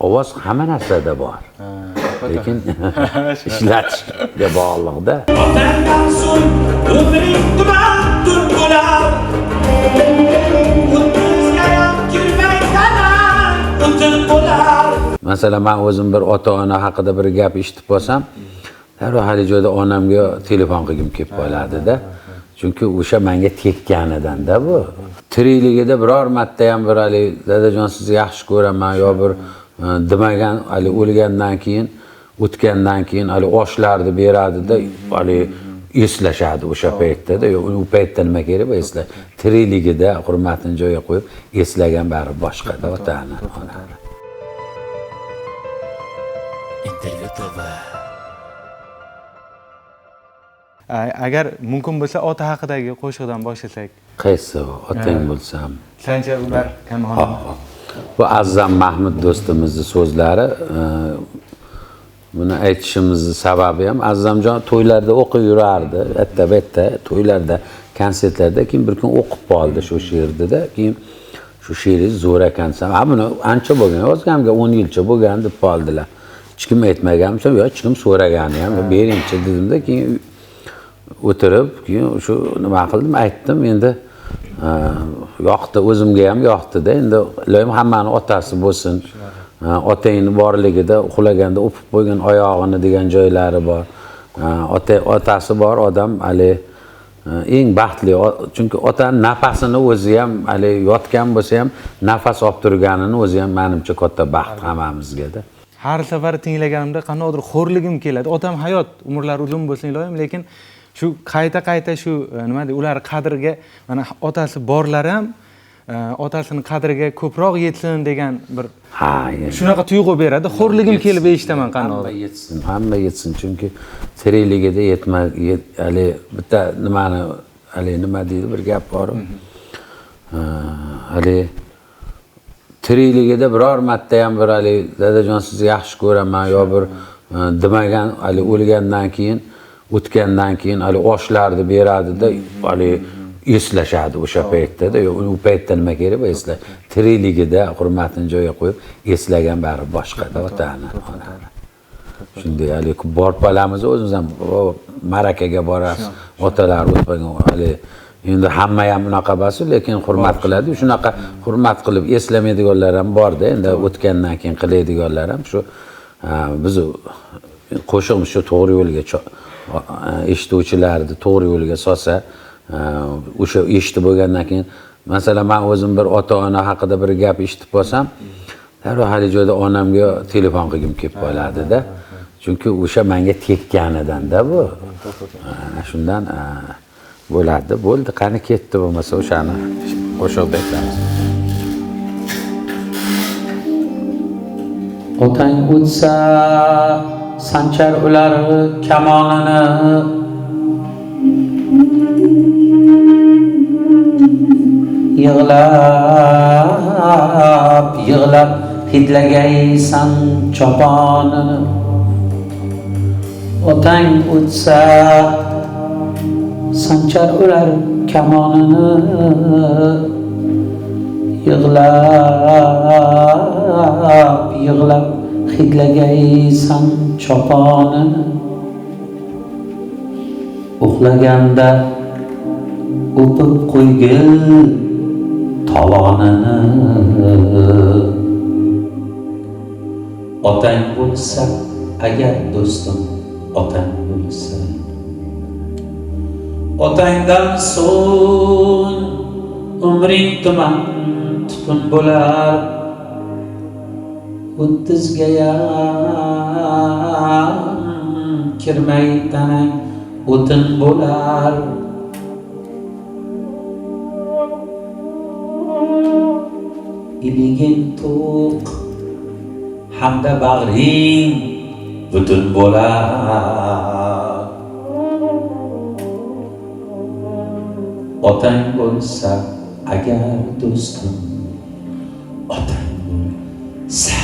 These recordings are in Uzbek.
ovoz hamma narsada bor. Lekin ishlatishga bog'liqda. Otandan so'ng umring tuman bo'lar. O'tmizga ham kirmay tanan o'tin bo'lar. Masalan, men o'zim bir ota-ona haqida bir gap eshitib qolsam, darrov hali joyda onamga telefon qilgim kelib qoladi-da. Chunki o'sha menga tekkanidanda bu. Tirikligida biror marta ham bir hali dadajon sizni yaxshi ko'raman yo bir demagan, hali o'lgandan keyin, o'tgandan keyin hali oshlarni beradi-da, hali eslashadi o'sha paytda-da. U paytda nima kerak bu esla. Tirikligida hurmatini joyiga qo'yib eslagan bari boshqa-da otani, onani. Intervyu TV. Agar mumkin bo'lsa ota haqidagi qo'shiqdan boshlasak. Qaysi otang bo'lsam? Sancha ular kamxonam. Bu Azzam Mahmud do'stimizning so'zlari. Buni aytishimizning sababi ham Azzamjon to'ylarda o'qib yurardi. Bitta to'ylarda, konsertlarda keyin bir kun o'qib qoldi shu she'rni-da. Keyin shu she'ringiz zo'r ekansan. Ha buni ancha bo'lgan, yozganimga 10 yilcha bo'lgan deb qoldilar. Hech kim aytmaganmisan, yo'q, hech kim so'ragani ham. Beringchi dedim-da, keyin o'tirib, keyin shu nima qildim, aytdim. Endi yoqdi, o'zimga ham yoqdi-da. Endi iloyim hammani otasi bo'lsin. Otangni borligida uxlaganda o'pib qo'ygan oyog'ini degan joylari bor. Otasi bor odam hali eng baxtli, chunki otaning nafasini o'zi ham hali yotgan bo'lsa ham nafas olib turganini o'zi ham menimcha katta baxt hammamizga-da. Har safar tinglaganimda qanaqadir xo'rligim keladi. Otam hayot, umrlari uzun bo'lsin iloyim, lekin shu qayta shu nima deydi, ular qadriga mana otasi borlar ham otasini qadriga ko'proq yetsin degan bir shunaqa tuyg'u beradi. Xo'rligim kelib eshitaman qanaqadir. Hamma yetsin, chunki tirikligida hali bitta nimani, hali nima deydi, bir gap bor. Hali tirikligida biror marta ham bir hali dadajon sizni yaxshi ko'raman yo bir demagan, hali o'lgandan keyin, o'tgandan keyin hali oshlarni beradi-da, hali eslashadi o'sha paytda-da. U paytda nima kerak bu esla. Tirikligida hurmatini joyiga qo'yib eslagan bari boshqa-da otani, onani. Shunday hali bor palamiz o'zimiz ham marakaga borasiz, otalar o'tmagan hali endi hamma ham unaqa emas, lekin hurmat qiladi. Shunaqa hurmat qilib eslamaydiganlar ham bor-da. Endi o'tgandan keyin qiladiganlar ham shu biz qo'shig'imiz shu to'g'ri yo'lga eshituvchilarni to'g'ri yo'lga solsa, o'sha eshitib bo'lgandan keyin, masalan, men o'zim bir ota-ona haqida bir gap eshitib qolsam, darrov hali joyda onamga telefon qilgim kelib qoladi-da. Chunki o'sha menga tekkanidanda bu. Shundan bo'ladi. Bo'ldi, qani ketdi bo'lmasa o'shani qo'shiqda aytamiz. Otang o'tsa sanchar ular kamonini, yig'lab hidlagaysan choponini. Otang o'tsa sanchar ular kamonini, yig'lab hidlagaysan choponini. Uxlaganda o'pib qo'ygil tovonini. Otang bo'lsa agar do'stim, otang bo'lsa, otangdan so'ng umring tuman tutun bo'lar. 30gayam kirmay tanang o'tin bo'lar. Iliging to'q hamda bag'ring butun bo'lar. Otang bo'lsa agar do'stim, otang bo'lsa.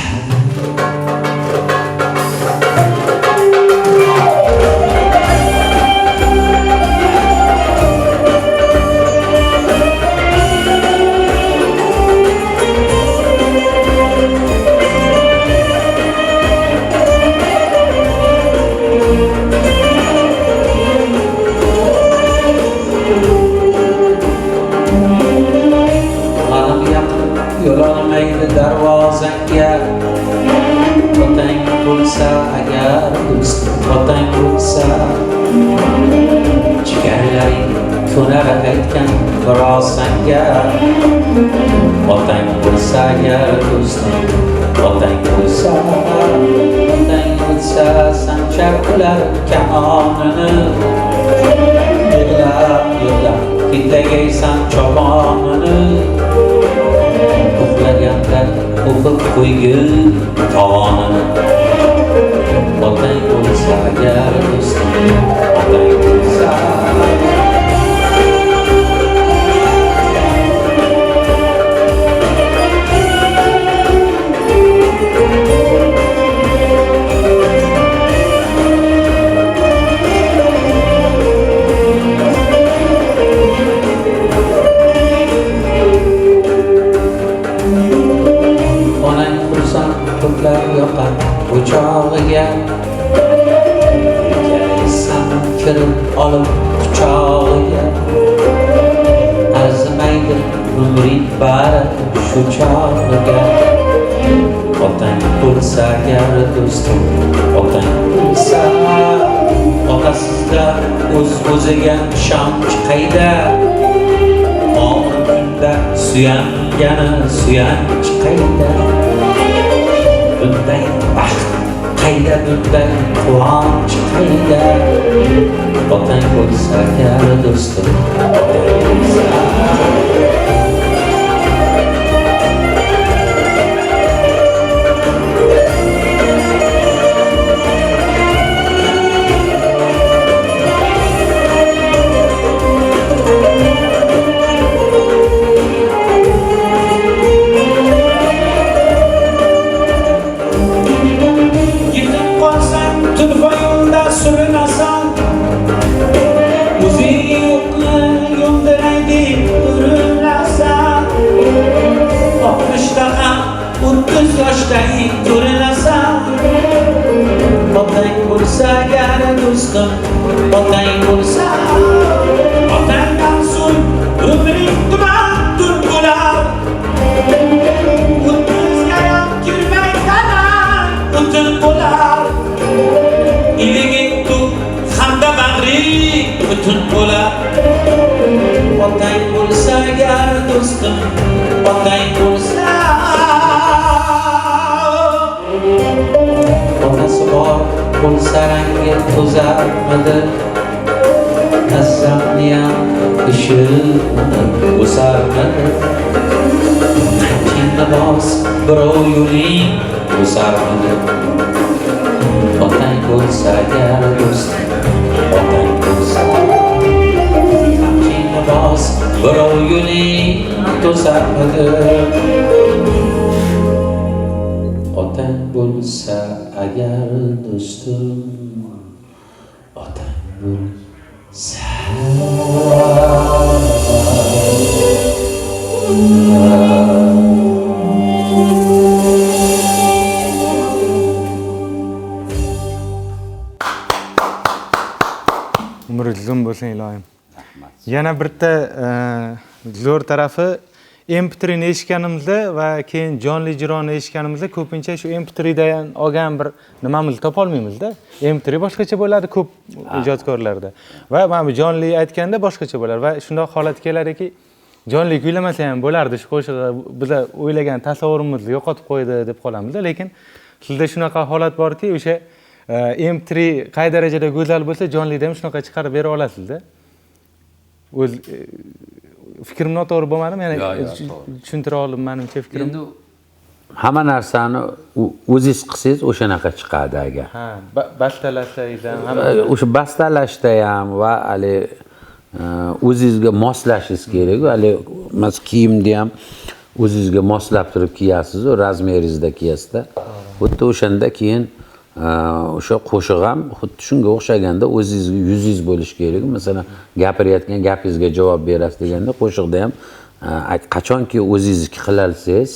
do'st otang bo'lsa jigarlaring ko'nar aytgan biroz sanga otang bo'lsa agar do'stim otang bo'lsa sanchar ular kamonini yig'lab hidlagaysan chobonini uxlaganda o'qib qo'ygin tovonini otang bo'lsa agar do'stim otang bo'lsa yoqar o'chog'iga yegaysan kirib olib quchog'iga arzimaydi umring bari shu chog'iga otang bo'lsa agar do'stim otang bo'lsa otasizda o'ziga ishonch qayda og'ir kunda suyanch qayda bunday baxt qayda bunday quvonch qayda otang bo'lsa agar do'stim otang bo'lsa otang bo'lsa agar do'stim otang bo'lsa otangdan so'ng umring tuman bo'lar o'ttizga ham kirmay tanan o'tin bo'lar iliging tut hamda bag'ring butun bo'lar otang bo'lsa agar do'stim otang bo'lsa otasi bor bo'lsa rangi to'zarmidi asamniyam ishi o'sarmidi qanchingni bos birov yo'ling o'sarmidi otang bo'lsa agar do'stim otang bo'lsa qanchingni bos birov yo'ling to'sarmidi otang bo'lsa agar do'stim otang bo'lsa umri uzun bo'lsin ilohim. Yana bitta zo'r tarafi MP3 ni eshitganimizda va keyin jonli ijroni eshitganimizda ko'pincha shu MP3dan olgan bir nimamizni topa olmaymizda. MP3 boshqacha bo'ladi ko'p ijodkorlarda va mana bu jonli aytganda boshqacha bo'ladi va shundoq holat keladiki, jonli kuylamasa ham bo'lardi shu qo'shig'i biz o'ylagan tasavvurimizni yo'qotib qo'ydi deb qolamizda, lekin sizda shunaqa holat borki, o'sha MP3 qay darajada go'zal bo'lsa, jonlida ham shunaqa chiqarib bera olasizda. O'z fikrim noto'g'ri bo'lmadimi? Ya'ni tushuntira oldim menimcha fikrim. Endi hamma narsani o'zingiz qilsangiz o'shanaqa chiqadi agar. Ha, bastalasangiz ham o'sha bastalashda ham va hali o'zingizga moslashingiz kerak. Hali mas kiyimni ham o'zingizga moslab turib kiyasiz, razmeringizni kiyasizda. Xuddi o'shanda keyin o'sha qo'shiq ham xuddi shunga o'xshaganda o'zingizga yuzingiz bo'lishi kerak. Masalan, gapirayotgan gapingizga javob berasiz deganda qo'shiqda ham qachonki o'zingizniki qilalsangiz,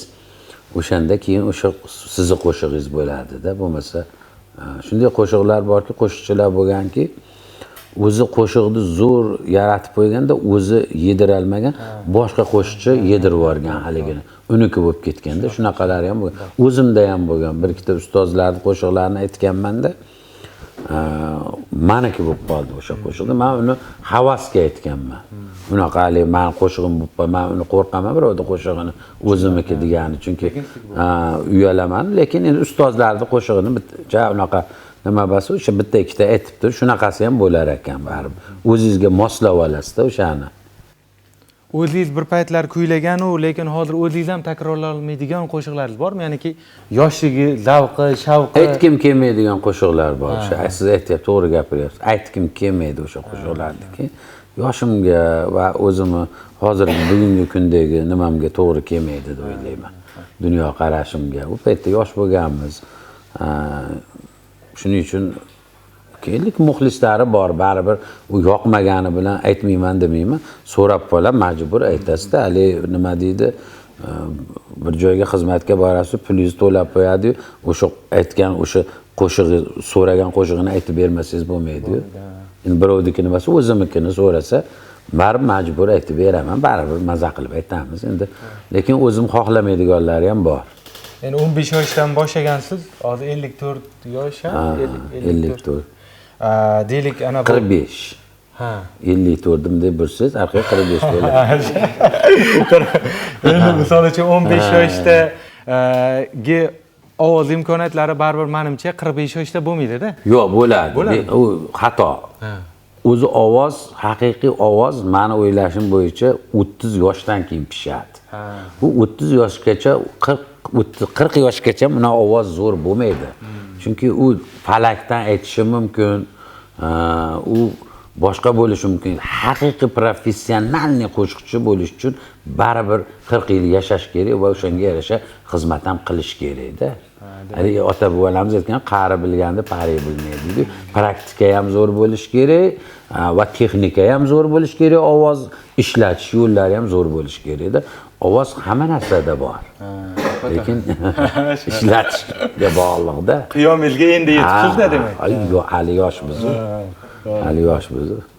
o'shanda keyin o'sha sizni qo'shig'ingiz bo'ladi-da. Bo'lmasa shunday qo'shiqlar borki, qo'shiqchilar bo'lganki, o'zi qo'shiqni zo'r yaratib qo'yganda o'zi yedira olmagan, boshqa qo'shiqchi yedirib yuborgan haligini. Uniki bo'lib ketganda shunaqalari ham bo'lgan. O'zimda ham bo'lgan. Bir ikkita ustozlarning qo'shiqlarini aytganman-da. maniki bo'lib qoldi o'sha qo'shiqda. Men uni havasga aytganman. Bunaqa hali men qo'shig'im bo'lib qoldi. Men uni qo'rqaman birovning qo'shig'ini o'zimniki degani. Chunki uyalaman, lekin endi ustozlarning qo'shig'ini bitta unaqa nima bo'lsa, o'sha bitta ikkita aytib tur, shunaqasi ham bo'lar ekan baribir. O'zingizga moslab olasizda o'shani. O'zingiz bir paytlar kuylagan-u, lekin hozir o'zingiz ham takrorlay olmaydigan qo'shiqlaringiz bormi? Ya'niki yoshligi, zavqi, shavqi. Aytkim kelmaydigan qo'shiqlar bor. Siz aytyapsiz, to'g'ri gapiryapsiz. Aytkim kelmaydi o'sha qo'shiqlarniki. Yoshimga va o'zimni hozirgi bugungi kundagi nimamga to'g'ri kelmaydi deb o'ylayman. Dunyo qarashimga. U paytda yosh bo'lganmiz. Shuning uchun kelik muxlislari bor, baribir u yoqmagani bilan aytmayman demayman, so'rab qolib majbur aytasizda, hali nima deydi, bir joyga xizmatga borasiz, pulingizni to'lab qo'yadi-yu, o'sha aytgan o'sha qo'shig'i, so'ragan qo'shig'ini aytib bermasangiz bo'lmaydi-yu. Endi birovnikini emas, o'zimnikini so'rasa, baribir majbur aytib beraman, baribir maza qilib aytamiz endi. Lekin o'zim xohlamaydiganlari ham bor. Endi 15 yoshdan boshlagansiz, hozir 54 yosh, 54. Deylik ana bu 45. Ha. 54dim deb bursiz, orqaga 45 bo'ladi. Endi misol uchun 15 yoshdagi ovoz imkoniyatlari baribir menimcha 45 yoshda bo'lmaydi-da. Yo'q, bo'ladi. U xato. O'zi ovoz, haqiqiy ovoz meni o'ylashim bo'yicha 30 yoshdan keyin pishadi. Bu 30 yoshgacha 40 yoshgacha buna ovoz zo'r bo'lmaydi. Chunki u falakdan aytishi mumkin, u boshqa bo'lishi mumkin. Haqiqiy professionalniy qo'shiqchi bo'lish uchun baribir 40 yil yashash kerak va o'shanga yarasha xizmat ham qilish kerak-da. Ota bobolarimiz aytgan, qari bilganda pari bilmaydi. Praktika ham zo'r bo'lish kerak va texnika ham zo'r bo'lish kerak, ovoz ishlatish yo'llari ham zo'r bo'lish kerak-da. Ovoz hamma narsada bor. Lekin ishlatishga bog'liqda. Qiyom yilga endi yetibsiz-da demak. Yo'q, hali yoshmiz. Hali yoshmiz.